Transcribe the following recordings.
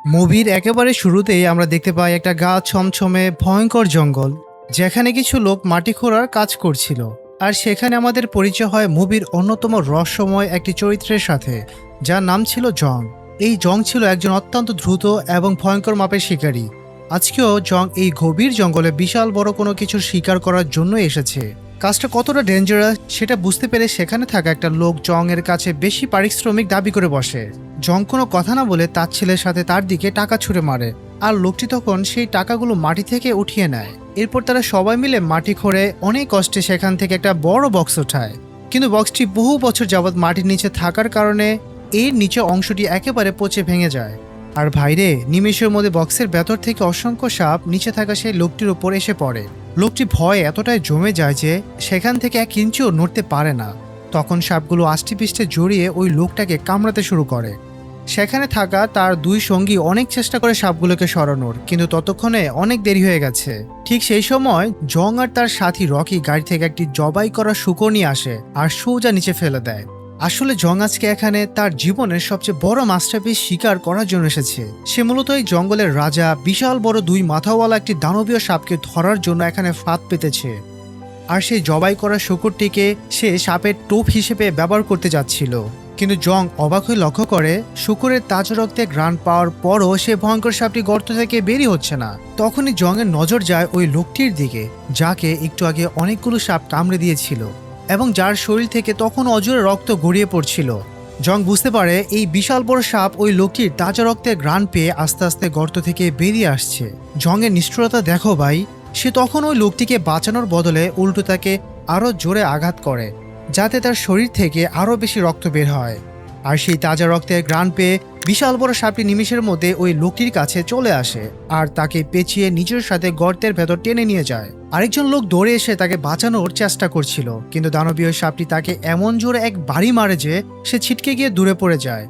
মুভির একেবারে শুরুতেই আমরা দেখতে পাই একটা গা ছমছমে ভয়ঙ্কর জঙ্গল, যেখানে কিছু লোক মাটি খোঁড়ার কাজ করছিল। আর সেখানে আমাদের পরিচয় হয় মুভির অন্যতম রহস্যময় একটি চরিত্রের সাথে, যার নাম ছিল জং। এই জং ছিল একজন অত্যন্ত দ্রুত এবং ভয়ঙ্কর মাপের শিকারী। আজকেও জং এই গভীর জঙ্গলে বিশাল বড় কোনো কিছুর শিকার করার জন্য এসেছে। কাজটা কতটা ডেঞ্জারাস সেটা বুঝতে পেরে সেখানে থাকা একটা লোক জং এর কাছে বেশি পারিশ্রমিক দাবি করে বসে। জং কোনো কথা না বলে তার ছেলের সাথে তার দিকে টাকা ছুঁড়ে মারে, আর লোকটি তখন সেই টাকাগুলো মাটি থেকে উঠিয়ে নেয়। এরপর তারা সবাই মিলে মাটি খোঁড়ে অনেক কষ্টে সেখান থেকে একটা বড় বক্স ওঠায়। কিন্তু বক্সটি বহু বছর যাবৎ মাটির নিচে থাকার কারণে এর নিচে অংশটি একেবারে পচে ভেঙে যায়। আর ভাইরে, নিমেষের মধ্যে বক্সের ভেতর থেকে অসংখ্য সাপ নিচে থাকা সেই লোকটির উপর এসে পড়ে। লোকটি ভয়ে এতটাই জমে যায় যে সেখান থেকে 1 ইঞ্চিও নড়তে পারে না। তখন সাপগুলো আষ্টেপৃষ্ঠে জড়িয়ে ওই লোকটাকে কামড়াতে শুরু করে। সেখানে থাকা তার 2 সঙ্গী অনেক চেষ্টা করে সাপগুলোকে সরানোর, কিন্তু ততক্ষণে অনেক দেরি হয়ে গেছে। ঠিক সেই সময় জং আর তার সাথী রকি গাড়ি থেকে একটি জবাই করা শূকর নিয়ে আসে আর সোজা নিচে ফেলে দেয়। আসলে জং আজকে এখানে তার জীবনের সবচেয়ে বড় মাস্টারপিস শিকার করার জন্য এসেছে। সে মূলত এই জঙ্গলের রাজা, বিশাল বড় 2 মাথাওয়ালা একটি দানবীয় সাপকে ধরার জন্য এখানে ফাঁদ পেতেছে। আর সেই জবাই করা শূকরটিকে সে সাপের টোপ হিসেবে ব্যবহার করতে যাচ্ছিল। কিন্তু জং অবাক হয়ে লক্ষ্য করে শূকরের তাজা রক্তে ঘ্রাণ পাওয়ার পরও সে ভয়ঙ্কর সাপটি গর্ত থেকে বেরিয়ে হচ্ছে না। তখনই জংয়ের নজর যায় ওই লোকটির দিকে, যাকে একটু আগে অনেকগুলো সাপ কামড়ে দিয়েছিল এবং যার শরীর থেকে তখন অজরে রক্ত গড়িয়ে পড়ছিল। জং বুঝতে পারে এই বিশাল বড় সাপ ওই লোকটির তাজা রক্তে ঘ্রাণ পেয়ে আস্তে আস্তে গর্ত থেকে বেরিয়ে আসছে। জংয়ের নিষ্ঠুরতা দেখো ভাই, সে তখন ওই লোকটিকে বাঁচানোর বদলে উল্টো তাকে আরও জোরে আঘাত করে, যাতে তার শরীর থেকে আরও বেশি রক্ত বের হয়। আর সেই তাজা রক্তের ঘ্রাণ পেয়ে বিশাল বড় সাপটি নিমেষের মধ্যে ওই লোকটির কাছে চলে আসে আর তাকে পেঁচিয়ে নিজের সাথে গর্তের ভেতর টেনে নিয়ে যায়। আরেকজন লোক দৌড়ে এসে তাকে বাঁচানোর চেষ্টা করছিল, কিন্তু দানবীয় সাপটি তাকে এমন জোরে এক বাড়ি মারে যে সে ছিটকে গিয়ে দূরে পড়ে যায়।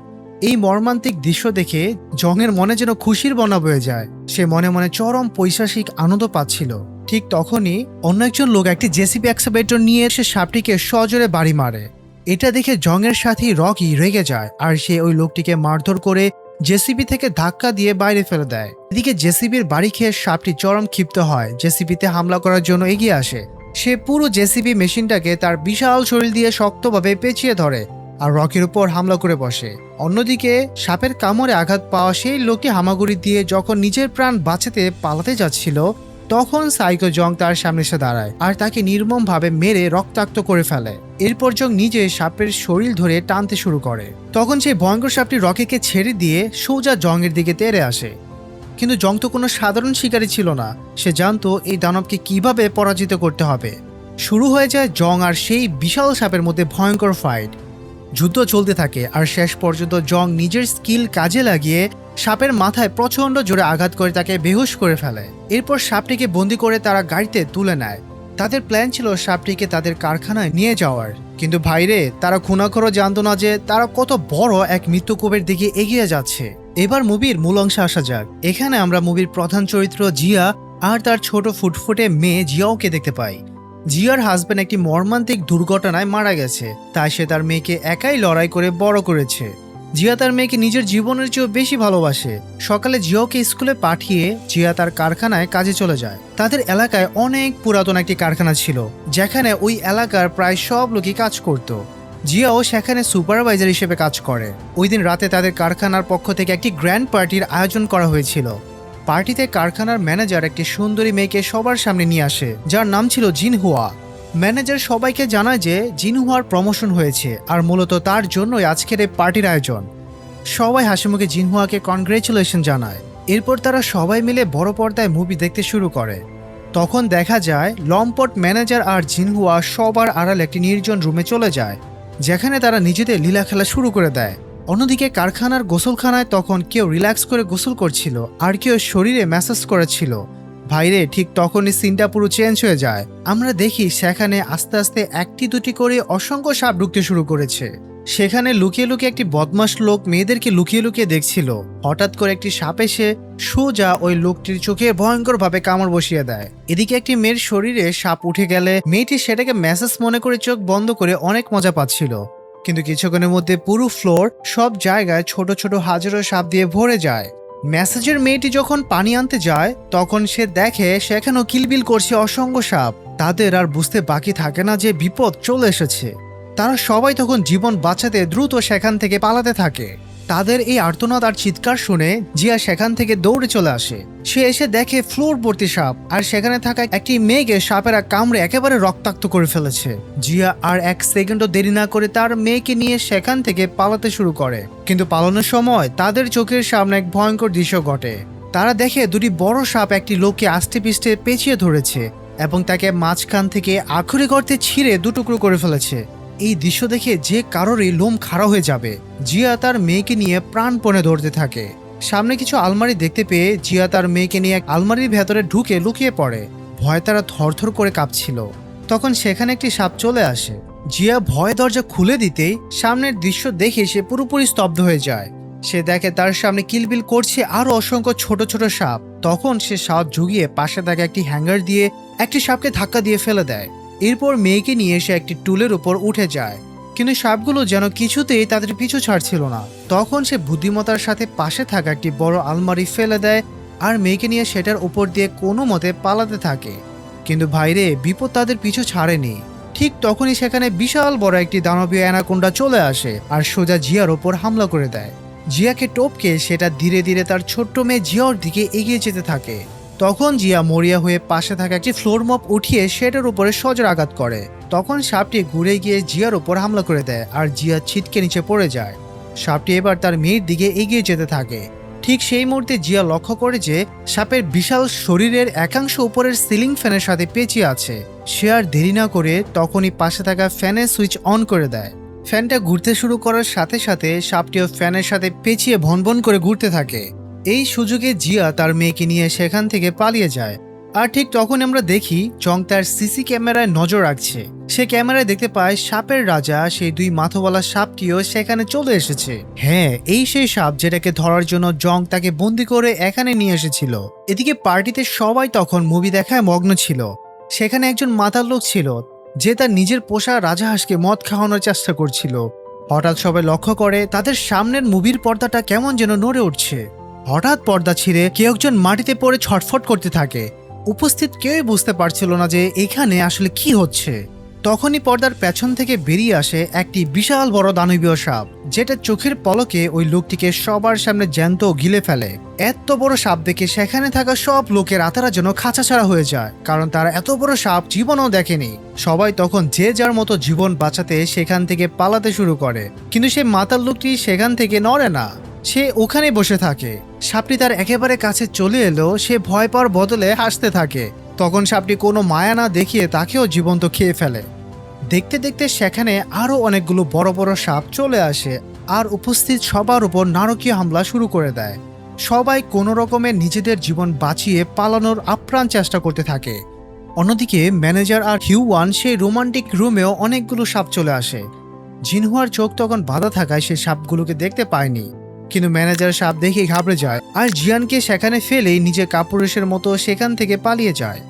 এই মর্মান্তিক দৃশ্য দেখে জংয়ের মনে যেন খুশির বন্যা বয়ে যায়। সে মনে মনে চরম পৈশাসিক আনন্দ পাচ্ছিল। ঠিক তখনই অন্য একজন লোক একটি জেসিবি এক্সকাভেটর নিয়ে এসে সাপটিকে সজোরে বাড়ি মারে। এটা দেখে জংয়ের সাথী রকি রেগে যায় আর সে ওই লোকটিকে মারধর করে জেসিবি থেকে ধাক্কা দিয়ে বাইরে ফেলে দেয়। এদিকে জেসিবির বাড়ি খেয়ে সাপটি চরম ক্ষিপ্ত হয়, জেসিবিতে হামলা করার জন্য এগিয়ে আসে। সে পুরো জেসিবি মেশিনটাকে তার বিশাল শরীর দিয়ে শক্তভাবে পেঁচিয়ে ধরে আর রকির উপর হামলা করে বসে। অন্যদিকে সাপের কামড়ে আঘাত পাওয়া সেই লোকটি হামাগুড়ি দিয়ে যখন নিজের প্রাণ বাঁচাতে পালাতে যাচ্ছিল, তখন সাইকো জং তার সামনে এসে দাঁড়ায় আর তাকে নির্মমভাবে মেরে রক্তাক্ত করে ফেলে। এরপর জং নিজে সাপের শরীর ধরে টানতে শুরু করে। তখন সেই ভয়ঙ্কর সাপটি রকিকে ছেড়ে দিয়ে সোজা জংয়ের দিকে তেড়ে আসে। কিন্তু জং তো কোনো সাধারণ শিকারী ছিল না, সে জানতো এই দানবকে কিভাবে পরাজিত করতে হবে। শুরু হয়ে যায় জং আর সেই বিশাল সাপের মধ্যে ভয়ঙ্কর ফাইট। যুদ্ধ চলতে থাকে আর শেষ পর্যন্ত জং নিজের স্কিল কাজে লাগিয়ে সাপের মাথায় প্রচণ্ড জোরে আঘাত করে তাকে বেহুশ করে ফেলে। এরপর সাপটিকে বন্দি করে তারা গাড়িতে তুলে নেয়। তাদের প্ল্যান ছিল সাপটিকে তাদের কারখানায় নিয়ে যাওয়ার, কিন্তু ভাইরে, তারা খুনাখোরও জানতো না যে তারা কত বড় এক মৃত্যুকূপের দিকে এগিয়ে যাচ্ছে। এবার মুভির মূল অংশে আসা যাক। এখানে আমরা মুভির প্রধান চরিত্র জিয়া আর তার ছোট ফুটফুটে মেয়ে জিয়াওকে দেখতে পাই। জিয়ার হাজব্যান্ড একটি মর্মান্তিক দুর্ঘটনায় মারা গেছে, তাই সে তার মেয়েকে একাই লড়াই করে বড় করেছে। জিয়া তার মেয়েকে নিজের জীবনের চেয়েও বেশি ভালোবাসে। সকালে জিয়াওকে স্কুলে পাঠিয়ে জিয়া তার কারখানায় কাজে চলে যায়। তাদের এলাকায় অনেক পুরাতন একটি কারখানা ছিল, যেখানে ওই এলাকার প্রায় সব লোকই কাজ করত। জিয়াও সেখানে সুপারভাইজার হিসেবে কাজ করে। ওই দিন রাতে তাদের কারখানার পক্ষ থেকে একটি গ্র্যান্ড পার্টির আয়োজন করা হয়েছিল। পার্টিতে কারখানার ম্যানেজার একটি সুন্দরী মেয়েকে সবার সামনে নিয়ে আসে, যার নাম ছিল জিনহুয়া। ম্যানেজার সবাইকে জানায় যে জিনহুয়ার প্রমোশন হয়েছে আর মূলত তার জন্যই আজকের এই পার্টির আয়োজন। সবাই হাসিমুখে জিনহুয়াকে কনগ্রেচুলেশন জানায়। এরপর তারা সবাই মিলে বড় পর্দায় মুভি দেখতে শুরু করে। তখন দেখা যায় লম্পট ম্যানেজার আর জিনহুয়া সবার আড়ালে একটি নির্জন রুমে চলে যায়, যেখানে তারা নিজেদের লীলা খেলা শুরু করে দেয়। অন্যদিকে কারখানার গোসলখানায় তখন কেউ রিল্যাক্স করে গোসল করছিল আর কেউ শরীরে ম্যাসাজ করেছিল। ভাইরে, ঠিক তখনই সিনটা পুরো চেঞ্জ হয়ে যায়। আমরা দেখি সেখানে আস্তে আস্তে একটি দুটি করে অসংখ্য সাপ ঢুকতে শুরু করেছে। সেখানে লুকিয়ে লুকিয়ে একটি বদমাশ লোক মেয়েদেরকে লুকিয়ে লুকিয়ে দেখছিল। হঠাৎ করে একটি সাপ এসে সোজা ওই লোকটির চোখে ভয়ঙ্করভাবে কামড় বসিয়ে দেয়। এদিকে একটি মেয়ের শরীরে সাপ উঠে গেলে মেয়েটি সেটাকে মেসেজ মনে করে চোখ বন্ধ করে অনেক মজা পাচ্ছিল। কিন্তু কিছুক্ষণের মধ্যে পুরো ফ্লোর, সব জায়গায় ছোট ছোট হাজারো সাপ দিয়ে ভরে যায়। মেসেজের মেয়েটি যখন পানি আনতে যায় তখন সে দেখে সেখানেও কিলবিল করছে অসংখ্য সাপ। তাদের আর বুঝতে বাকি থাকে না যে বিপদ চলে এসেছে। তারা সবাই তখন জীবন বাঁচাতে দ্রুত সেখান থেকে পালাতে থাকে। তাদের এই আর্তনাদ আর চিৎকার শুনে জিয়া সেখান থেকে দৌড়ে চলে আসে। সে এসে দেখে ফ্লোর ভর্তি সাপ, আর সেখানে থাকা একটি মেয়েকে সাপেরা কামড়ে একেবারে রক্তাক্ত করে ফেলেছে। জিয়া আর এক সেকেন্ডও দেরি না করে তার মেয়েকে নিয়ে সেখান থেকে পালাতে শুরু করে, কিন্তু পালানোর সময় তাদের চোখের সামনে এক ভয়ঙ্কর দৃশ্য ঘটে। তারা দেখে দুটি বড় সাপ একটি লোককে আষ্টে পিষ্টে পেঁচিয়ে ধরেছে এবং তাকে মাঝখান থেকে আখড়ি গর্তে ছিঁড়ে দুটুকরো করে ফেলেছে। এই দৃশ্য দেখে যে কারোরই লোম খাড়া হয়ে যাবে। জিয়া তার মেয়েকে নিয়ে প্রাণপণে দৌড়তে থাকে। সামনে কিছু আলমারি দেখতে পেয়ে জিয়া তার মেয়েকে নিয়ে এক আলমারির ভেতরে ঢুকে লুকিয়ে পড়ে। ভয়ে তারা থরথর করে কাঁপছিল। তখন সেখানে একটি সাপ চলে আসে। জিয়া ভয়ে দরজা খুলে দিতেই সামনের দৃশ্য দেখে সে পুরোপুরি স্তব্ধ হয়ে যায়। সে দেখে তার সামনে কিলবিল করছে আরো অসংখ্য ছোট ছোট সাপ। তখন সে সাপ জুগিয়ে পাশে থাকা একটি হ্যাঙ্গার দিয়ে একটি সাপকে ধাক্কা দিয়ে ফেলে দেয়। এরপর মেয়েকে নিয়ে সে একটি টুলের উপর উঠে যায়, কিন্তু সাপগুলো যেন কিছুতেই তাদের পিছু ছাড়ছিল না। তখন সে বুদ্ধিমত্তার সাথে পাশে থাকা একটি বড় আলমারি ফেলে দেয় আর মেয়েকে নিয়ে সেটার উপর দিয়ে কোনো মতে পালাতে থাকে। কিন্তু ভাইরে, বিপদ তাদের পিছু ছাড়েনি। ঠিক তখনই সেখানে বিশাল বড় একটি দানবীয় অ্যানাকোন্ডা চলে আসে আর সোজা জিয়ার ওপর হামলা করে দেয়। জিয়াকে টপকে সেটা ধীরে ধীরে তার ছোট্ট মেয়ে জিয়ার দিকে এগিয়ে যেতে থাকে। তখন জিয়া মরিয়া হয়ে পাশে থাকা একটি ফ্লোর মপ উঠিয়ে সেটার উপরে সজোর আঘাত করে। তখন সাপটি ঘুরে গিয়ে জিয়ার উপর হামলা করে দেয় আর জিয়া ছিটকে নিচে পড়ে যায়। সাপটি এবার তার মেয়ের দিকে এগিয়ে যেতে থাকে। ঠিক সেই মুহূর্তে জিয়া লক্ষ্য করে যে সাপের বিশাল শরীরের একাংশ উপরের সিলিং ফ্যানের সাথে পেঁচিয়ে আছে। সে আর দেরি না করে তখনই পাশে থাকা ফ্যানের সুইচ অন করে দেয়। ফ্যানটা ঘুরতে শুরু করার সাথে সাথে সাপটিও ফ্যানের সাথে পেঁচিয়ে ভনভন করে ঘুরতে থাকে। এই সুযোগে জিয়া তার মেয়েকে নিয়ে সেখান থেকে পালিয়ে যায়। আর ঠিক তখন আমরা দেখি জং তার সিসি ক্যামেরায় নজর রাখছে। সে ক্যামেরায় দেখতে পায় সাপের রাজা সেই দুই মাথাওয়ালা সাপটিও সেখানে চলে এসেছে। হ্যাঁ, এই সেই সাপ যেটাকে ধরার জন্য জং তাকে বন্দি করে এখানে নিয়ে এসেছিল। এদিকে পার্টিতে সবাই তখন মুভি দেখায় মগ্ন ছিল। সেখানে একজন মাতাল লোক ছিল যে তার নিজের পোষা রাজাহাঁসকে মদ খাওয়ানোর চেষ্টা করছিল। হঠাৎ সবাই লক্ষ্য করে তাদের সামনের মুভির পর্দাটা কেমন যেন নড়ে উঠছে। হঠাৎ পর্দা ছিঁড়ে কেউ একজন মাটিতে পড়ে ছটফট করতে থাকে। উপস্থিত কেউই বুঝতে পারছিল না যে এখানে আসলে কি হচ্ছে। তখনই পর্দার পেছন থেকে বেরিয়ে আসে একটি বিশাল বড় দানবীয় সাপ, যেটা চোখের পলকে ওই লোকটিকে সবার সামনে জ্যান্ত গিলে ফেলে। এত বড় সাপ দেখে সেখানে থাকা সব লোকের আত্মারা যেন খাঁচাছাড়া হয়ে যায়, কারণ তারা এত বড় সাপ জীবনও দেখেনি। সবাই তখন যে যার মতো জীবন বাঁচাতে সেখান থেকে পালাতে শুরু করে, কিন্তু সেই মাতাল লোকটি সেখান থেকে নড়ে না। সে ওখানে বসে থাকে। সাপটি তার একেবারে কাছে চলে এলো সে ভয় পাওয়ার বদলে হাসতে থাকে। তখন সাপটি কোনো মায়া না দেখিয়ে তাকেও জীবন্ত খেয়ে ফেলে। দেখতে দেখতে সেখানে আরো অনেকগুলো বড় বড় সাপ চলে আসে আর উপস্থিত সবার উপর নারকীয় হামলা শুরু করে দেয়। সবাই কোনো রকমে নিজেদের জীবন বাঁচিয়ে পালানোর আপ্রাণ চেষ্টা করতে থাকে। অন্যদিকে ম্যানেজার আর হিউয়ান সেই রোমান্টিক রুমেও অনেকগুলো সাপ চলে আসে। জিনহুয়ার চোখ তখন বাধা থাকায় সে সাপগুলোকে দেখতে পায়নি, কিন্তু ম্যানেজার সাপ দেখে ঘাবড়ে যায় আর জিয়ানকে সেখানে ফেলেই নিজের কাপুরুষের মতো সেখান থেকে পালিয়ে যায়।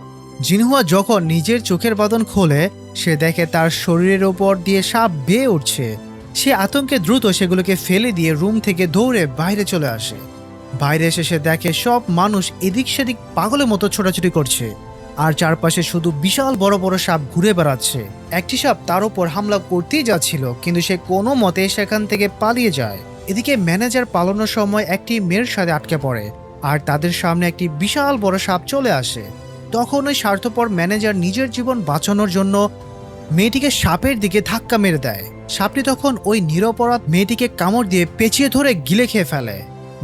জিনহুয়া যখন নিজের চোখের বাঁধন খোলে সে দেখে তার শরীরের ওপর দিয়ে সাপ বেয়ে উঠছে। সে আতঙ্কে দ্রুত সেগুলোকে ফেলে দিয়ে রুম থেকে দৌড়ে বাইরে চলে আসে। বাইরে এসে সে দেখে সব মানুষ এদিক সেদিক পাগলের মতো ছোটাছুটি করছে আর চারপাশে শুধু বিশাল বড় বড় সাপ ঘুরে বেড়াচ্ছে। একটি সাপ তার উপর হামলা করতেই যাচ্ছিল, কিন্তু সে কোনো মতে সেখান থেকে পালিয়ে যায়। এদিকে ম্যানেজার পালানোর সময় একটি মেয়ের সাথে আটকে পড়ে আর তাদের সামনে একটি বিশাল বড় সাপ চলে আসে। তখন ওই স্বার্থপর ম্যানেজার নিজের জীবন বাঁচানোর জন্য মেয়েটিকে সাপের দিকে ধাক্কা মেরে দেয়। সাপটি তখন ওই নিরপরাধ মেয়েটিকে কামড় দিয়ে পেঁচিয়ে ধরে গিলে খেয়ে ফেলে।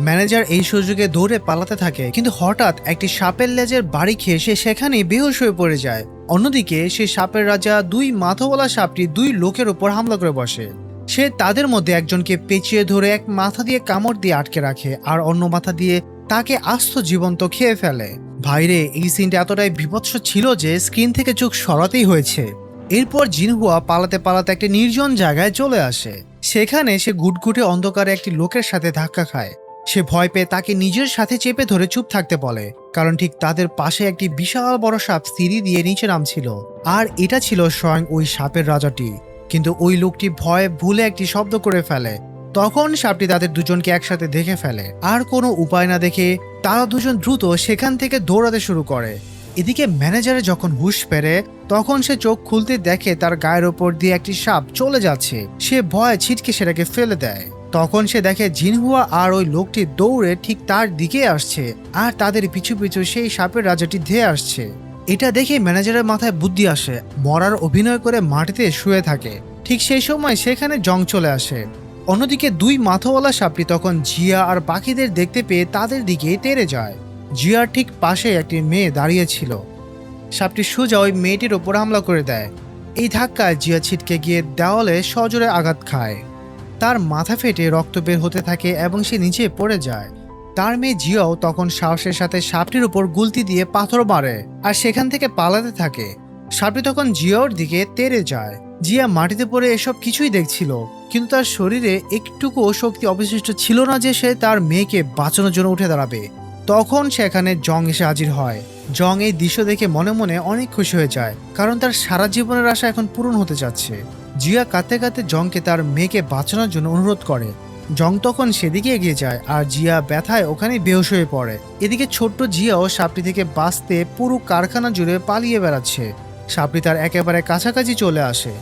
ম্যানেজার এই সুযোগে দৌড়ে পালাতে থাকে, কিন্তু হঠাৎ একটি সাপের লেজের বাড়ি খেয়ে সে সেখানেই বেহুশ হয়ে পড়ে যায়। অন্যদিকে সেই সাপের রাজা দুই মাথাওয়ালা সাপটি দুই লোকের উপর হামলা করে বসে। সে তাদের মধ্যে একজনকে পেঁচিয়ে ধরে এক মাথা দিয়ে কামড় দিয়ে আটকে রাখে আর অন্য মাথা দিয়ে তাকে আস্ত জীবন্ত খেয়ে ফেলে। ভাইরে, এই সিনটা এতটাই বিভৎস ছিল যে স্ক্রিন থেকে চোখ সরাতেই হয়েছে। এরপর জিনহুয়া পালাতে পালাতে একটা নির্জন জায়গায় চলে আসে। সেখানে সে ঘুটঘুটে অন্ধকারে একটি লোকের সাথে ধাক্কা খায়। সে ভয় পেয়ে তাকে নিজের সাথে চেপে ধরে চুপ থাকতে বলে, কারণ ঠিক তাদের পাশে একটি বিশাল বড় সাপ সিঁড়ি দিয়ে নিচে নামছিল আর এটা ছিল স্বয়ং ওই সাপের রাজাটি। কিন্তু ওই লোকটি ভয়ে ভুলে একটি শব্দ করে ফেলে তখন সাপটি তাদের দুজনকে একসাথে দেখে ফেলে, আর কোনো উপায় না দেখে তারা দুজন দ্রুত সেখান থেকে দৌড়াতে শুরু করে। এদিকে ম্যানেজারে যখন হুঁশ ফেরে তখন সে চোখ খুলতে দেখে তার গায়ের ওপর দিয়ে একটি সাপ চলে যাচ্ছে। সে ভয়ে ছিটকে সেটাকে ফেলে দেয়। তখন সে দেখে জিনহুয়া আর ওই লোকটি দৌড়ে ঠিক তার দিকে আসছে, আর তাদের পিছু পিছু সেই সাপের রাজাটি ধেয়ে আসছে। এটা দেখে ম্যানেজারের মাথায় বুদ্ধি আসে, মরার অভিনয় করে মাটিতে শুয়ে থাকে। ঠিক সেই সময় সেখানে জং চলে আসে। অন্যদিকে দুই মাথাওয়ালা সাপটি তখন জিয়া আর বাকিদের দেখতে পেয়ে তাদের দিকে তেড়ে যায়। জিয়ার ঠিক পাশে একটি মেয়ে দাঁড়িয়ে ছিল। সাপটি সোজা ওই মেয়েটির ওপর হামলা করে দেয়। এই ধাক্কায় জিয়া ছিটকে গিয়ে দেওয়ালে সজোরে আঘাত খায়। তার মাথা ফেটে রক্ত বের হতে থাকে এবং সে নিচে পড়ে যায়। তার মেয়ে জিয়াও তখন সাহসের সাথে সাপটির উপর গুলতি দিয়ে পাথর মারে আর সেখান থেকে পালাতে থাকে। সাপটি তখন জিয়ার দিকে তেড়ে যায়। জিয়া মাটিতে পড়ে এসব কিছুই দেখছিল, কিন্তু তার শরীরে একটুকুও শক্তি অবশিষ্ট ছিল না যে সে তার মেয়েকে বাঁচানোর জন্য উঠে দাঁড়াবে। তখন সেখানে জং এসে হাজির হয়। জং এই দৃশ্য দেখে মনে মনে অনেক খুশি হয়ে যায়, কারণ তার সারা জীবনের আশা এখন পূরণ হতে যাচ্ছে। জিয়া কাঁদতে কাঁদতে জংকে তার মেয়েকে বাঁচানোর জন্য অনুরোধ করে। জং তখন সেদিকে এগিয়ে যায় আর জিয়া ব্যথায় ওখানে বেহুশ হয়ে পড়ে। এদিকে ছোট্ট জিয়াও সাপটি থেকে বাঁচতে পুরো কারখানা জুড়ে পালিয়ে বেড়াচ্ছে। সাপটি তার একেবারে কাছাকাছি চলে আসে।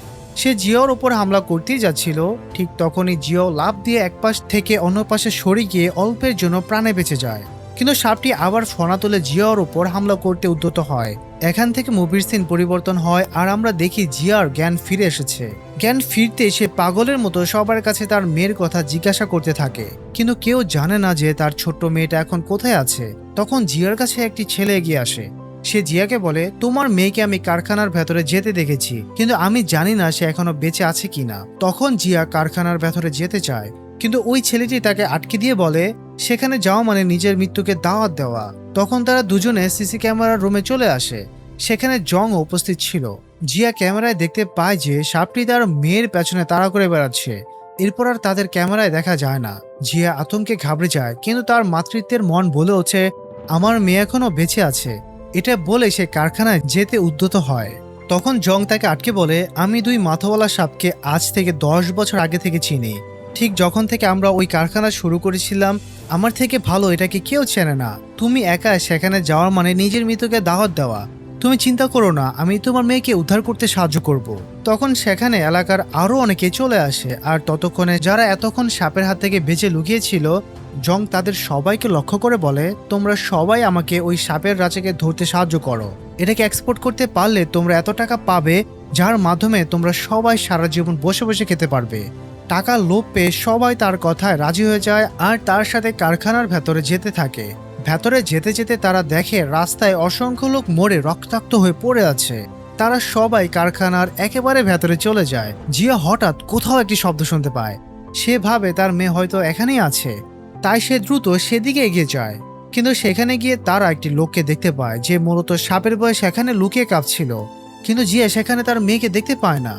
সে জিয়ার ওপর হামলা করতেই যাচ্ছিল। ঠিক তখনই জিয়াও লাফ দিয়ে এক পাশ থেকে অন্য পাশে সরে গিয়ে অল্পের জন্য প্রাণে বেঁচে যায়। কিন্তু সাপটি আবার ফনা তুলে জিয়ার ওপর হামলা করতে উদ্যত হয়। এখান থেকে মুভির সিন পরিবর্তন হয় আর আমরা দেখি জিয়ার জ্ঞান ফিরে এসেছে। জ্ঞান ফিরতে সে পাগলের মতো সবার কাছে তার মেয়ের কথা জিজ্ঞাসা করতে থাকে, কিন্তু কেউ জানে না যে তার ছোট্ট মেয়েটা এখন কোথায় আছে। তখন জিয়ার কাছে একটি ছেলে এগিয়ে আসে। সে জিয়াকে বলে, তোমার মেয়েকে আমি কারখানার ভেতরে যেতে দেখেছি, কিন্তু আমি জানি না সে এখনো বেঁচে আছে কিনা। তখন জিয়া কারখানার ভেতরে যেতে চায়, কিন্তু ওই ছেলেটি তাকে আটকে দিয়ে বলে, সেখানে যাওয়া মানে নিজের মৃত্যুকে দাওয়াত দেওয়া। তখন তারা দুজনে সিসি ক্যামেরার রুমে চলে আসে। সেখানে জং উপস্থিত ছিল। জিয়া ক্যামেরায় দেখতে পায় যে সাপটি তার মেয়ের পেছনে তাড়া করে বেড়াচ্ছে। এরপর আর তাদের ক্যামেরায় দেখা যায় না। জিয়া আতঙ্কে ঘাবড়ে যায়, কিন্তু তার মাতৃত্বের মন বলে ওঠে, আমার মেয়ে এখনো বেঁচে আছে। এটা বলে সে কারখানায় যেতে উদ্যত হয়। তখন জং তাকে আটকে বলে, আমি দুই মাথাওয়ালা সাপকে আজ থেকে 10 বছর আগে থেকে চিনি। ঠিক যখন থেকে আমরা ওই কারখানা শুরু করেছিলাম, আমার থেকে ভালো এটাকে কেউ চেনে না। তুমি একা সেখানে যাওয়ার মানে নিজের মৃত্যুকে দাওয়াত দেওয়া। তুমি চিন্তা করো না, আমি তোমার মেয়েকে উদ্ধার করতে সাহায্য করব। তখন সেখানে এলাকার আরো অনেকে চলে আসে, আর ততক্ষণে যারা এতক্ষণ সাপের হাত থেকে বেঁচে লুকিয়েছিল, জং তাদের সবাইকে লক্ষ্য করে বলে, তোমরা সবাই আমাকে ওই সাপের রাজাকে ধরতে সাহায্য করো। এটাকে এক্সপোর্ট করতে পারলে তোমরা এত টাকা পাবে, যার মাধ্যমে তোমরা সবাই সারা জীবন বসে বসে খেতে পারবে। টাকা লোভ পেয়ে সবাই তার কথায় রাজি হয়ে যায় আর তার সাথে কারখানার ভেতরে যেতে থাকে। ভেতরে যেতে যেতে তারা দেখে রাস্তায় অসংখ্য লোক মরে রক্তাক্ত হয়ে পড়ে আছে। তারা সবাই কারখানার একেবারে ভেতরে চলে যায়। জিয়া হঠাৎ কোথাও একটি শব্দ শুনতে পায়। সে ভাবে তার মেয়ে হয়তো এখানেই আছে, তাই সে দ্রুত সেদিকে এগিয়ে যায়। কিন্তু সেখানে গিয়ে তারা একটি লোককে দেখতে পায় যে মূলত সাপের ভয়ে সেখানে লুকিয়ে কাঁপছিল। কিন্তু জিয়া সেখানে তার মেয়েকে দেখতে পায় না।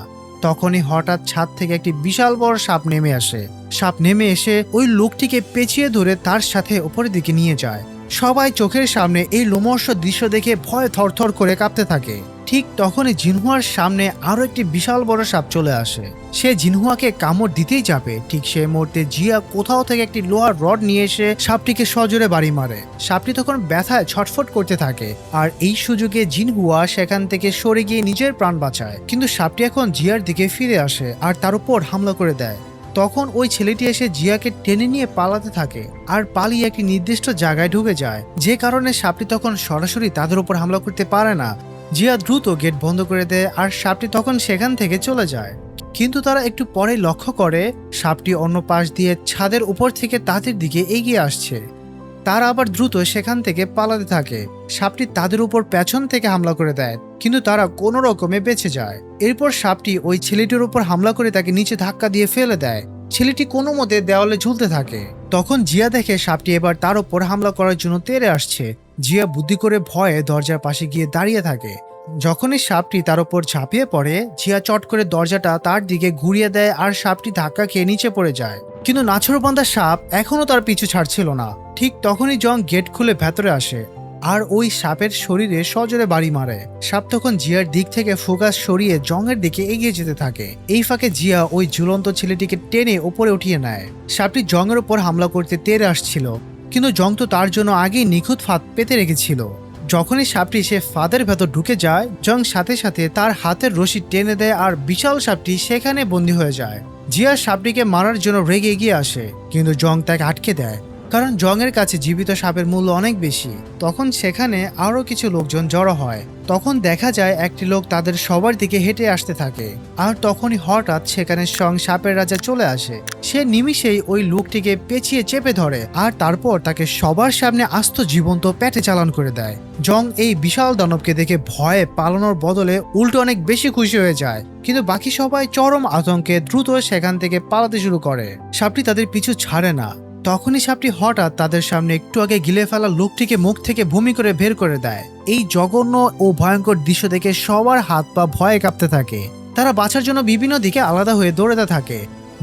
তখনই হঠাৎ ছাদ থেকে একটি বিশাল বড় সাপ নেমে আসে। সাপ নেমে এসে ওই লোকটিকে পেঁচিয়ে ধরে তার সাথে উপরের দিকে নিয়ে যায়। সবাই চোখের সামনে এই লোমহর্ষ দৃশ্য দেখে ভয়ে থরথর করে কাঁপতে থাকে। ঠিক তখনই জিনহুয়ার সামনে আরো একটি বিশাল বড় সাপ চলে আসে। সে জিনহুয়াকে কামড় দিতেই যাবে, ঠিক সেই মুহূর্তে জিয়া কোথাও থেকে একটি লোহার রড নিয়ে এসে সাপটিকে সজোরে বাড়ি মারে। সাপটি তখন ব্যথায় ছটফট করতে থাকে, আর এই সুযোগে জিনহুয়া সেখান থেকে সরে গিয়ে নিজের প্রাণ বাঁচায়। কিন্তু সাপটি এখন জিয়ার দিকে ফিরে আসে আর তার উপর হামলা করে দেয়। তখন ওই ছেলেটি এসে জিয়াকে টেনে নিয়ে পালাতে থাকে আর পালিয়ে একটি নির্দিষ্ট জায়গায় ঢুকে যায়, যে কারণে সাপটি তখন সরাসরি তাদের উপর হামলা করতে পারে না। জিয়া দ্রুত গেট বন্ধ করে দেয় আর সাপটি তখন সেখান থেকে চলে যায়। কিন্তু তারা একটু পরে লক্ষ্য করে সাপটি অন্য পাশ দিয়ে ছাদের উপর থেকে তাদের দিকে এগিয়ে আসছে। তারা আবার দ্রুত সেখান থেকে পালাতে থাকে। সাপটি তাদের উপর পেছন থেকে হামলা করে দেয়, কিন্তু তারা কোনো রকমে বেঁচে যায়। এরপর সাপটি ওই ছেলেটির উপর হামলা করে তাকে নিচে ধাক্কা দিয়ে ফেলে দেয়। ছেলেটি কোনো মতে দেওয়ালে ঝুলতে থাকে। তখন জিয়া দেখে সাপটি এবার তার উপর হামলা করার জন্য তেড়ে আসছে। জিয়া বুদ্ধি করে ভয়ে দরজার পাশে গিয়ে দাঁড়িয়ে থাকে। যখনই সাপটি তার উপর ঝাঁপিয়ে পড়ে, জিয়া চট করে দরজাটা তার দিকে ঘুরিয়ে দেয় আর সাপটি ধাক্কা খেয়ে নিচে পড়ে যায়। কিন্তু নাছোড়বান্ধা সাপ এখনো তার পিছু ছাড়ছিল না। ঠিক তখনই জং গেট খুলে ভেতরে আসে আর ওই সাপের শরীরে সজোরে বাড়ি মারে। সাপ তখন জিয়ার দিক থেকে ফোকাস সরিয়ে জংয়ের দিকে এগিয়ে যেতে থাকে। এই ফাঁকে জিয়া ওই ঝুলন্ত ছেলেটিকে টেনে ওপরে উঠিয়ে নেয়। সাপটি জংয়ের ওপর হামলা করতে তেড়ে আসছিল, কিন্তু জং তো তার জন্য আগেই নিখুঁত ফাঁদ পেতে রেখেছিল। যখনই সাপটি সে ফাঁদের ভেতর ঢুকে যায়, জং সাথে সাথে তার হাতের রশি টেনে দেয় আর বিশাল সাপটি সেখানে বন্দী হয়ে যায়। জিয়া সাপটিকে মারার জন্য রেগে এগিয়ে আসে, কিন্তু জং তাকে আটকে দেয়, কারণ জংয়ের কাছে জীবিত সাপের মূল্য অনেক বেশি। তখন সেখানে আরো কিছু লোকজন জড়ো হয়। তখন দেখা যায় একটি লোক তাদের সবার দিকে হেঁটে আসতে থাকে, আর তখনই হঠাৎ সেখানে সাপের রাজা চলে আসে। সে নিমিষেই ওই লোকটিকে পেঁচিয়ে চেপে ধরে আর তারপর তাকে সবার সামনে আস্ত জীবন্ত পেটে চালান করে দেয়। জং এই বিশাল দানবকে দেখে ভয়ে পালানোর বদলে উল্টো অনেক বেশি খুশি হয়ে যায়, কিন্তু বাকি সবাই চরম আতঙ্কে দ্রুত সেখান থেকে পালাতে শুরু করে। সাপটি তাদের পিছু ছাড়ে না। তখনই সাপটি হঠাৎ তাদের সামনে একটু আগে গিলে ফেলা লোকটিকে মুখ থেকে বমি করে বের করে দেয়। এই জঘন্য ও ভয়ঙ্কর দৃশ্য দেখে সবার হাত পা ভয়ে কাঁপতে থাকে। তারা বাঁচার জন্য বিভিন্ন দিকে আলাদা হয়ে দৌড়াতে থাকে।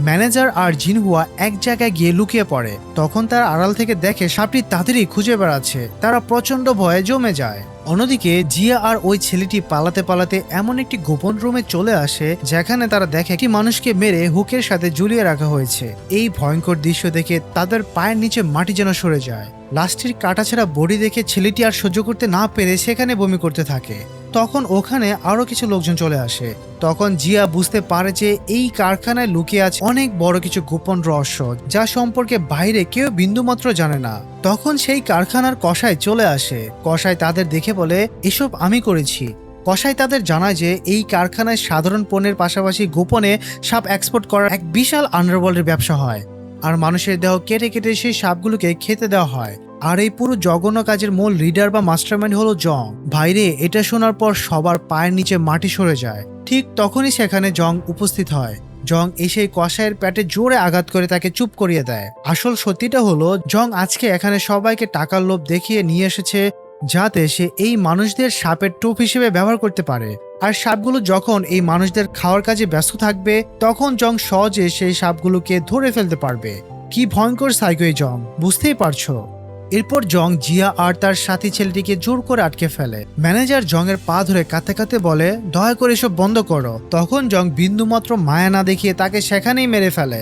ম্যানেজার আর জিনহুয়া এক জায়গায় গিয়ে লুকিয়ে পড়ে। তখন তারা আড়াল থেকে দেখে সাপটি তাদেরই খুঁজে বেড়াচ্ছে। তারা প্রচন্ড ভয়ে জমে যায়। অন্যদিকে জিয়া আর ওই ছেলেটি পালাতে পালাতে এমন একটি গোপন রুমে চলে আসে, যেখানে তারা দেখে একটি মানুষকে মেরে হুকের সাথে ঝুলিয়ে রাখা হয়েছে। এই ভয়ঙ্কর দৃশ্য দেখে তাদের পায়ের নিচে মাটি যেন সরে যায়। লাশটির কাটাছেঁড়া বডি দেখে ছেলেটি আর সহ্য করতে না পেরে সেখানে বমি করতে থাকে। তখন ওখানে আরো কিছু লোকজন চলে আসে। তখন জিয়া বুঝতে পারে যে এই কারখানায় লুকিয়ে আছে অনেক বড় কিছু গোপন রহস্য, যা সম্পর্কে বাইরে কেউ বিন্দুমাত্র জানে না। তখন সেই কারখানার কসাই চলে আসে। কসাই তাদের দেখে বলে, এসব আমি করেছি। কসাই তাদের জানায় যে এই কারখানায় সাধারণ পণ্যের পাশাপাশি গোপনে সাপ এক্সপোর্ট করার এক বিশাল আন্ডারওয়ার্ল্ডের ব্যবসা হয়, আর মানুষের দেহ কেটে কেটে সেই সাপগুলোকে খেতে দেওয়া হয়। আর এই পুরো জঘন্য কাজের মূল লিডার বা মাস্টারমাইন্ড হলো জং। ভাইরে, এটা শোনার পর সবার পায়ের নিচে মাটি সরে যায়। ঠিক তখনই সেখানে জং উপস্থিত হয়। জং এসে কসাইয়ের পেটে জোরে আঘাত করে তাকে চুপ করিয়ে দেয়। আসল সত্যিটা হলো, জং আজকে এখানে সবাইকে টাকার লোভ দেখিয়ে নিয়ে এসেছে, যাতে সে এই মানুষদের সাপের টোপ হিসেবে ব্যবহার করতে পারে। আর সাপগুলো যখন এই মানুষদের খাওয়ার কাজে ব্যস্ত থাকবে, তখন জং সহজে সেই সাপগুলোকে ধরে ফেলতে পারবে। কি ভয়ঙ্কর সাইকো এই জং, বুঝতেই পারছো। এরপর জং জিয়া আর তার সাথী ছেলেটিকে জোর করে আটকে ফেলে। ম্যানেজার জংয়ের পা ধরে কাঁদতে কাঁদতে বলে, দয়া করে এসব বন্ধ করো। তখন জং বিন্দুমাত্র মায়া না দেখিয়ে তাকে সেখানেই মেরে ফেলে।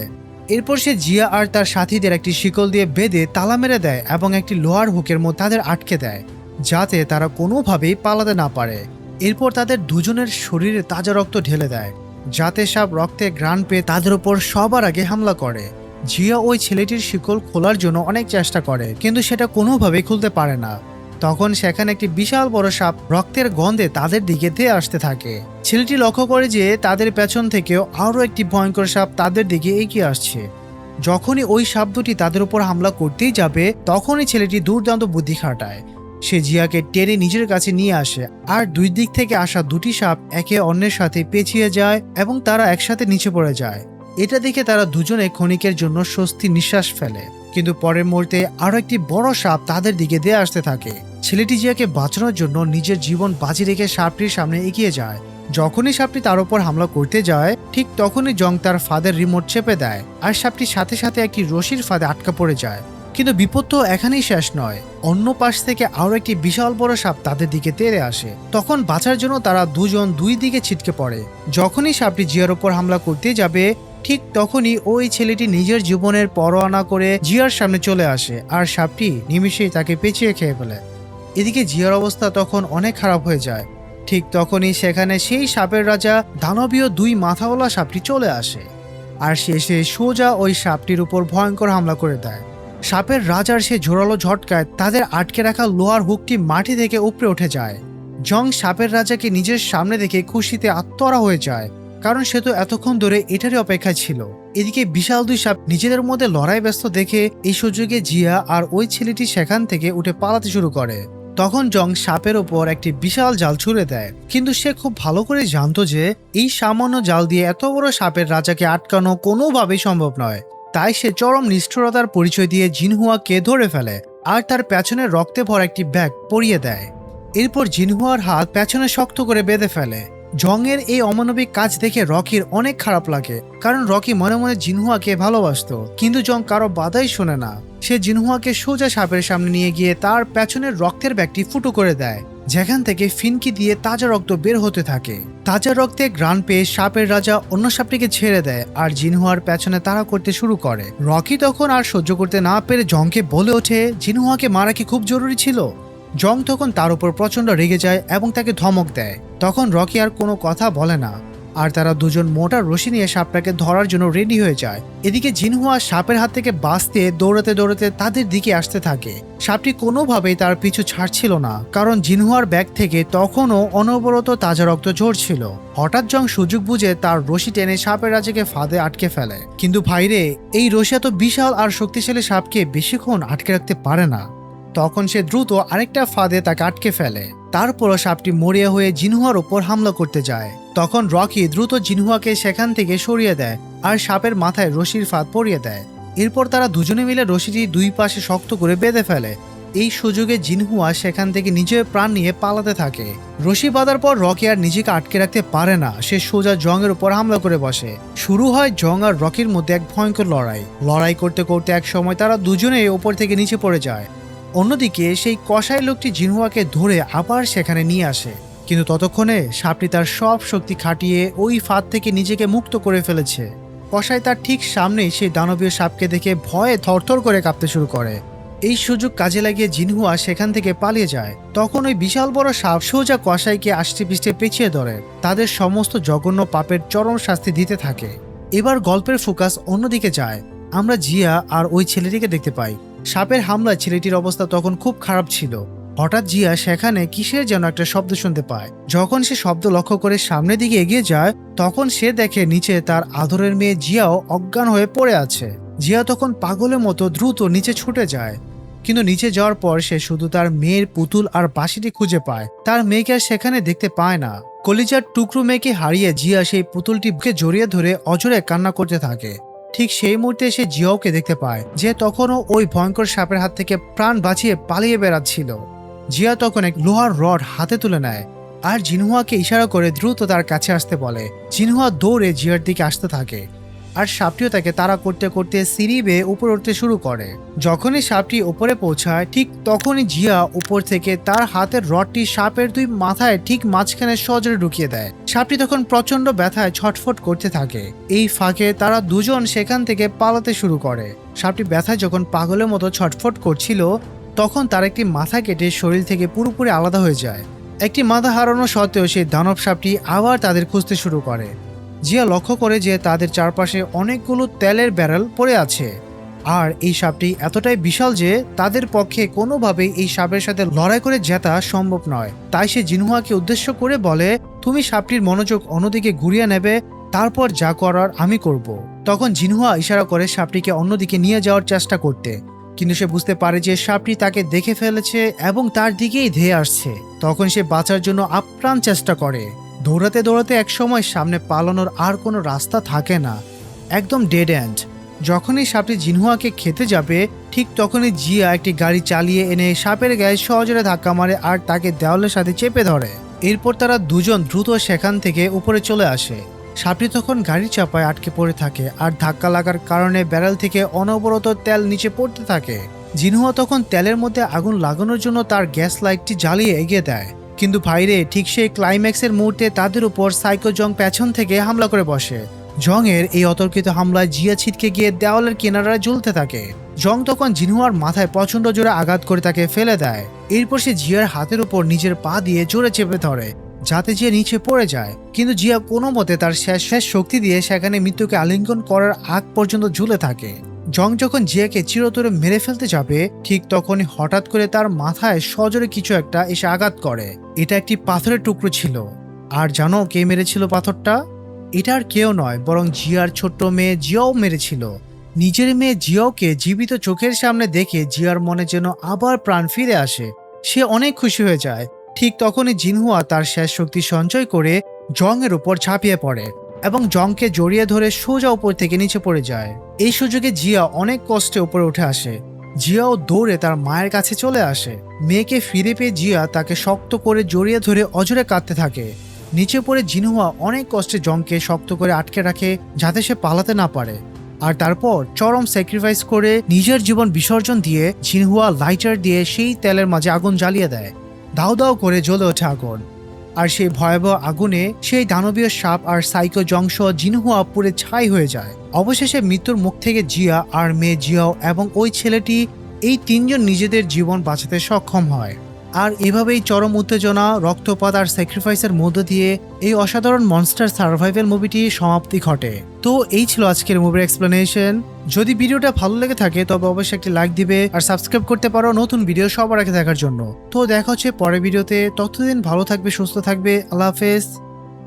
এরপর সে জিয়া আর তার সাথীদের একটি শিকল দিয়ে বেঁধে তালা মেরে দেয় এবং একটি লোহার হুকের মধ্যে তাদের আটকে দেয়, যাতে তারা কোনোভাবেই পালাতে না পারে। এরপর তাদের দুজনের শরীরে তাজা রক্ত ঢেলে দেয়, যাতে সাপ রক্তে ঘ্রাণ পেয়ে তাদের উপর সবার আগে হামলা করে। জিয়া ওই ছেলেটির শিকল খোলার জন্য অনেক চেষ্টা করে, কিন্তু সেটা কোনোভাবেই খুলতে পারে না। তখন সেখানে একটি বিশাল বড় সাপ রক্তের গন্ধে তাদের দিকে ধেয়ে আসতে থাকে। ছেলেটি লক্ষ্য করে যে তাদের পেছন থেকেও আরও একটি ভয়ঙ্কর সাপ তাদের দিকে এগিয়ে আসছে। যখনই ওই সাপ দুটি তাদের উপর হামলা করতেই যাবে, তখনই ছেলেটি দুর্দান্ত বুদ্ধি খাটায়। সে জিয়াকে টেনে নিজের কাছে নিয়ে আসে, আর দুই দিক থেকে আসা দুটি সাপ একে অন্যের সাথে পেঁচিয়ে যায় এবং তারা একসাথে নিচে পড়ে যায়। এটা দেখে তারা দুজনে ক্ষণিকের জন্য স্বস্তি নিঃশ্বাস ফেলে, কিন্তু পরের মুহূর্তে আরো একটি বড় সাপ তাদের দিকে দিয়ে আসতে থাকে। ছেলেটি জিয়াকে বাঁচানোর জন্য নিজের জীবন বাজি রেখে সাপটির সামনে এগিয়ে যায়। যখনই সাপটি তার উপর হামলা করতে যায়, ঠিক তখনই জং তার ফাঁদের রিমোট চেপে দেয়, আর সাপটির সাথে সাথে একটি রশির ফাঁদে আটকা পড়ে যায়। কিন্তু বিপদ তো এখানেই শেষ নয়। অন্য পাশ থেকে আরো একটি বিশাল বড় সাপ তাদের দিকে তেড়ে আসে। তখন বাঁচার জন্য তারা দুজন দুই দিকে ছিটকে পড়ে। যখনই সাপটি জিয়ার উপর হামলা করতে যাবে, ঠিক তখনই ওই ছেলেটি নিজের জীবনের পরোয়া না করে জিয়ার সামনে চলে আসে, আর সাপটি নিমিষেই তাকে পেঁচিয়ে খেয়ে ফেলে। এদিকে জিয়ার অবস্থা তখন অনেক খারাপ হয়ে যায়। ঠিক তখনই সেখানে সেই সাপের রাজা দানবীয় দুই মাথাওয়ালা সাপটি চলে আসে, আর সে সোজা ওই সাপটির উপর ভয়ঙ্কর হামলা করে দেয়। সাপের রাজার সে জোরালো ঝটকায় তাদের আটকে রাখা লোহার হুকটি মাটি থেকে উপরে উঠে যায়। জং সাপের রাজাকে নিজের সামনে দেখে খুশিতে আত্মহারা হয়ে যায়, কারণ সে তো এতক্ষণ ধরে এটারই অপেক্ষায় ছিল। এদিকে বিশাল দুই সাপ নিজেদের মধ্যে লড়াই ব্যস্ত দেখে এই সুযোগে জিয়া আর ওই ছেলেটি সেখান থেকে উঠে পালাতে শুরু করে। তখন জং সাপের ওপর একটি বিশাল জাল ছুঁড়ে দেয়, কিন্তু সে খুব ভালো করে জানতো যে এই সামান্য জাল দিয়ে এত বড় সাপের রাজাকে আটকানো কোনোভাবেই সম্ভব নয়। তাই সে চরম নিষ্ঠুরতার পরিচয় দিয়ে জিনহুয়াকে ধরে ফেলে, আর তার পেছনে রক্তে ভরা একটি ব্যাগ পরিয়ে দেয়। এরপর জিনহুয়ার হাত পেছনে শক্ত করে বেঁধে ফেলে, জংয়ের এই অমানবিক কাজ দেখে রকির অনেক খারাপ লাগে, কারণ রকি মনে মনে জিনহুয়াকে ভালোবাসতো, কিন্তু জং কারো বাধাই শোনে না। সে জিনহুয়াকে সোজা সাপের সামনে নিয়ে গিয়ে তার পেছনের রক্তের ব্যাগটি ফুটো করে দেয়, যেখান থেকে ফিনকি দিয়ে তাজা রক্ত বের হতে থাকে। তাজা রক্তে ঘ্রাণ পেয়ে সাপের রাজা অন্য সাপটিকে ছেড়ে দেয় আর জিনহুয়ার পেছনে তাড়া করতে শুরু করে। রকি তখন আর সহ্য করতে না পেরে জংকে বলে ওঠে জিনহুয়াকে মারা কি খুব জরুরি ছিল। জং তখন তার উপর প্রচন্ড রেগে যায় এবং তাকে ধমক দেয়। তখন রকি আর কোনো কথা বলে না, আর তারা দুজন মোটা রশি নিয়ে সাপটাকে ধরার জন্য রেডি হয়ে যায়। এদিকে জিনহুয়া সাপের হাত থেকে বাঁচতে দৌড়াতে দৌড়াতে তাদের দিকে আসতে থাকে। সাপটি কোনোভাবেই তার পিছু ছাড়ছিল না, কারণ জিনহুয়ার ব্যাগ থেকে তখনও অনবরত তাজা রক্ত ঝরছিল। হঠাৎ জং সুযোগ বুঝে তার রশি টেনে সাপের রাজাকে ফাঁদে আটকে ফেলে। কিন্তু ভাইরে, এই রশি এত বিশাল আর শক্তিশালী সাপকে বেশিক্ষণ আটকে রাখতে পারে না। তখন সে দ্রুত আরেকটা ফাঁদে তাকে আটকে ফেলে। তারপরও সাপটি মরিয়া হয়ে জিনহুয়ার উপর হামলা করতে যায়। তখন রকি দ্রুত জিনহুয়াকে সেখান থেকে সরিয়ে দেয় আর সাপের মাথায় রশির ফাঁদ পরিয়ে দেয়। এরপর তারা দুজনে মিলে রশিটি দুই পাশে শক্ত করে বেঁধে ফেলে। এই সুযোগে জিনহুয়া সেখান থেকে নিজের প্রাণ নিয়ে পালাতে থাকে। রশি বাঁধার পর রকি আর নিজেকে আটকে রাখতে পারে না, সে সোজা জংয়ের উপর হামলা করে বসে। শুরু হয় জং আর রকির মধ্যে এক ভয়ঙ্কর লড়াই করতে করতে এক সময় তারা দুজনেই ওপর থেকে নিচে পড়ে যায়। অন্যদিকে সেই কসাই লোকটি জিনহুয়াকে ধরে আবার সেখানে নিয়ে আসে, কিন্তু ততক্ষণে সাপটি তার সব শক্তি খাটিয়ে ওই ফাঁদ থেকে নিজেকে মুক্ত করে ফেলেছে। কসাই তার ঠিক সামনেই সেই দানবীয় সাপকে দেখে ভয়ে থরথর করে কাঁপতে শুরু করে। এই সুযোগ কাজে লাগিয়ে জিনহুয়া সেখান থেকে পালিয়ে যায়। তখন ওই বিশাল বড় সাপ সোজা কসাইকে আষ্টে পিষ্টে পেঁচিয়ে ধরে তাদের সমস্ত জঘন্য পাপের চরম শাস্তি দিতে থাকে। এবার গল্পের ফোকাস অন্যদিকে যায়। আমরা জিয়া আর ওই ছেলেটিকে দেখতে পাই। সাপের হামলায় ছেলেটির অবস্থা তখন খুব খারাপ ছিল। হঠাৎ জিয়া সেখানে কিসের যেন একটা শব্দ শুনতে পায়। যখন সে শব্দ লক্ষ্য করে সামনের দিকে এগিয়ে যায়, তখন সে দেখে নিচে তার আদরের মেয়ে জিয়াও অজ্ঞান হয়ে পড়ে আছে। জিয়া তখন পাগলের মতো দ্রুত নিচে ছুটে যায়, কিন্তু নিচে যাওয়ার পর সে শুধু তার মেয়ের পুতুল আর বাঁশিটি খুঁজে পায়। তার মেয়েকে আর সেখানে দেখতে পায় না। কলিজার টুকরো মেয়েকে হারিয়ে জিয়া সেই পুতুলটি বুকে জড়িয়ে ধরে অজরে কান্না করতে থাকে। ঠিক সেই মুহূর্তে সে জিয়াওকে দেখতে পায়, যে তখনও ওই ভয়ঙ্কর সাপের হাত থেকে প্রাণ বাঁচিয়ে পালিয়ে বেড়াচ্ছিল। জিয়া তখন এক লোহার রড হাতে তুলে নেয় আর জিনহুয়াকে ইশারা করে দ্রুত তার কাছে আসতে বলে। জিনহুয়া দৌড়ে জিয়ার দিকে আসতে থাকে, আর সাপটিও তাকে তাড়া করতে করতে সিঁড়ি বেয়ে উপরে উঠতে শুরু করে। যখনই সাপটি উপরে পৌঁছায়, ঠিক তখনই জিয়া উপর থেকে তার হাতের রডটি সাপের দুই মাথায় ঠিক মাঝখানে সজোরে ঢুকিয়ে দেয়। সাপটি তখন প্রচন্ড ব্যথায় ছটফট করতে থাকে। এই ফাঁকে তারা দুজন সেখান থেকে পালাতে শুরু করে। সাপটি ব্যথায় যখন পাগলের মতো ছটফট করছিল, তখন তার একটি মাথা কেটে শরীর থেকে পুরোপুরি আলাদা হয়ে যায়। একটি মাথা হারানো সত্ত্বেও সেই দানব সাপটি আবার তাদের খুঁজতে শুরু করে। জিয়া লক্ষ্য করে যে তাদের চারপাশে অনেকগুলো তেলের ব্যারেল পড়ে আছে, আর এই সাপটি এতটাই বিশাল যে তাদের পক্ষে কোনোভাবেই এই সাপের সাথে লড়াই করে জেতা সম্ভব নয়। তাই সে জিনহুয়াকে উদ্দেশ্য করে বলে, তুমি সাপটির মনোযোগ অন্যদিকে ঘুরিয়ে নেবে, তারপর যা করার আমি করব। তখন জিনহুয়া ইশারা করে সাপটিকে অন্যদিকে নিয়ে যাওয়ার চেষ্টা করতে, কিন্তু সে বুঝতে পারে যে সাপটি তাকে দেখে ফেলেছে এবং তার দিকেই ধেয়ে আসছে। তখন সে বাঁচার জন্য আপ্রাণ চেষ্টা করে। দৌড়াতে দৌড়াতে একসময় সামনে পালানোর আর কোনো রাস্তা থাকে না, একদম ডেড এন্ড। যখনই সাপটি জিনহুয়াকে খেতে যাবে, ঠিক তখনই জিয়া একটি গাড়ি চালিয়ে এনে সাপের গায়ে সহজে ধাক্কা মারে আর তাকে দেওয়ালের সাথে চেপে ধরে। এরপর তারা দুজন দ্রুত সেখান থেকে উপরে চলে আসে। সাপটি তখন গাড়ি চাপায় আটকে পড়ে থাকে আর ধাক্কা লাগার কারণে ব্যারেল থেকে অনবরত তেল নিচে পড়তে থাকে। জিনহুয়া তখন তেলের মধ্যে আগুন লাগানোর জন্য তার গ্যাস লাইটটি জ্বালিয়ে এগিয়ে দেয়, কিন্তু ভাইরে ঠিক সেই ক্লাইম্যাক্সের মুহূর্তে তাদের উপর সাইকো জং পেছন থেকে হামলা করে বসে। জংয়ের এই অতর্কিত হামলায় জিয়া ছিটকে গিয়ে দেওয়ালের কিনারায় ঝুলতে থাকে। জং তখন জিনহুয়ার মাথায় প্রচন্ড জোরে আঘাত করে তাকে ফেলে দেয়। এরপর সে জিয়ার হাতের উপর নিজের পা দিয়ে জোরে চেপে ধরে, যাতে জিয়া নিচে পড়ে যায়। কিন্তু জিয়া কোনো মতে তার শেষ শক্তি দিয়ে সেখানে মৃত্যুকে আলিঙ্গন করার আগ পর্যন্ত ঝুলে থাকে। জং যখন জিয়াকে চিরতরে মেরে ফেলতে যাবে, ঠিক তখনই হঠাৎ করে তার মাথায় সজোরে কিছু একটা এসে আঘাত করে। এটা একটি পাথরের টুকরো ছিল। আর জানো কে মেরেছিল পাথরটা? এটা আর কেউ নয়, বরং জিয়ার ছোট্ট মেয়ে জিয়াও মেরেছিল। নিজের মেয়ে জিয়াওকে জীবিত চোখের সামনে দেখে জিয়ার মনে যেন আবার প্রাণ ফিরে আসে। সে অনেক খুশি হয়ে যায়। ঠিক তখনই জিনহুয়া তার শেষ শক্তি সঞ্চয় করে জং এর উপর ঝাঁপিয়ে পড়ে এবং জংকে জড়িয়ে ধরে সোজা উপর থেকে নিচে পড়ে যায়। এই সুযোগে জিয়া অনেক কষ্টে উপরে উঠে আসে। জিয়াও দৌড়ে তার মায়ের কাছে চলে আসে। মেয়েকে ফিরে পেয়ে জিয়া তাকে শক্ত করে জড়িয়ে ধরে অঝরে কাঁদতে থাকে। নিচে পড়ে জিনহুয়া অনেক কষ্টে জংকে শক্ত করে আটকে রাখে যাতে সে পালাতে না পারে। আর তারপর চরম স্যাক্রিফাইস করে নিজের জীবন বিসর্জন দিয়ে জিনহুয়া লাইটার দিয়ে সেই তেলের মাঝে আগুন জ্বালিয়ে দেয়। দাউ দাউ করে জ্বলে ওঠে আগুন। আর সেই ভয়াবহ আগুনে সেই দানবীয় সাপ আর সাইকো জংশ জিনহুয়া পুড়ে ছাই হয়ে যায়। অবশেষে মৃত্যুর মুখ থেকে জিয়া আর মেয়ে জিয়াও এবং ওই ছেলেটি, এই তিনজন নিজেদের জীবন বাঁচাতে সক্ষম হয়। আর এভাবেই চরম উত্তেজনা, রক্তপাত আর স্যাক্রিফাইসের মধ্য দিয়ে এই অসাধারণ মনস্টার সার্ভাইভাল মুভিটি সমাপ্তি ঘটে। তো এই ছিল আজকের মুভির এক্সপ্লেনেশন। যদি ভিডিওটা ভালো লেগে থাকে তবে অবশ্যই একটি লাইক দিবে আর সাবস্ক্রাইব করতে পারো নতুন ভিডিও সবার আগে দেখার জন্য। তো দেখা হচ্ছে পরের ভিডিওতে, ততদিন ভালো থাকবে, সুস্থ থাকবে, আল্লাহ হাফেজ।